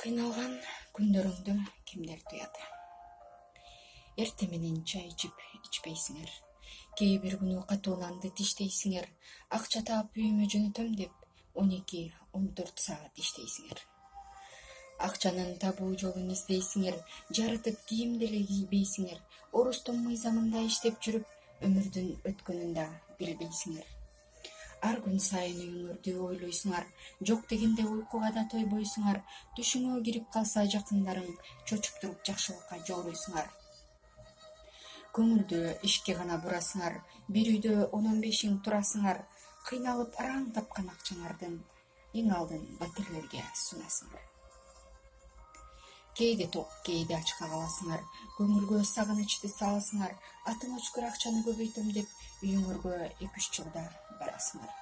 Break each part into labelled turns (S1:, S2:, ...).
S1: Кыйналган күндөрүңдү кимдер туят? Эртең менен чай ичпейсиңер. Кээ бир күнү катуу нанды тиштейсиңер. Акча таап үйүмө жөнөтөм деп 12-14 саат иштейсиңер. Акчанын табуу жолун издейсиңер. Жарытып кийим деле кийбейсиңер. Орустун мыйзамында иштеп жүрүп өмүрдүн өткөнүн да билбейсиңер. Ар күн сайын үйүңөрдү ойлойсуңар. Жок дегенде уйкуга да тойбойсуңар. Түшүңө кирип калса жакындарың чочуп туруп жакшылыкка жолуйсуңар. Көңүлдү ишке гана бурасыңар. Бир үйдө 10-15 турасыңар. Кыйналып араң тапкан акчаңардын эң алдын батирлерге сунасыңар. Кээде ток, кээде ачка каласыңар. Көңүлгө сагынычты саласыңар. Атың өчкөр акчаны көбөйтөм деп үйүңөргө 2-3 жылда барасыңар.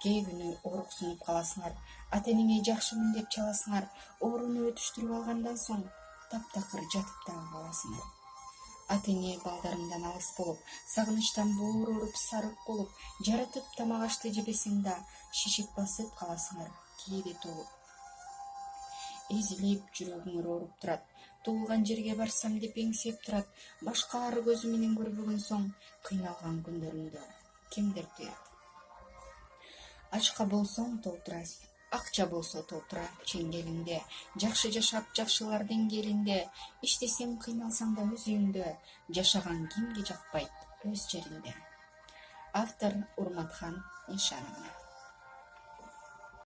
S1: Кээ күнү ооруксунуп каласыңар. Ата-энеңе жакшымын деп чаласыңар. Ооруну өтүштүрүп алгандан соң таптакыр жатып дагы каласыңар. Ата-эне балдарыңдан алыс болуп, сагынычтан боор ооруп, сарык болуп, жарытып тамак ашты жебесең да шишик басып каласыңар. Кээде толуп эзилип, жүрөгүңөр ооруп турат. Туулган жерге барсам деп эңсеп турат. Башкалар көзү менен көрбөгөн соң кыйналган күндөрүңдү кимдер туят? Ачка болсоң толтура, акча болсо толтура чеңгелиңде. Жакшы жашап, жакшылардын келинде. Иштесең, кыйналсаң да өз үйүңдө. Жашаган кимге жакпайт өз жеринде. Автор Урматхан Ишановна.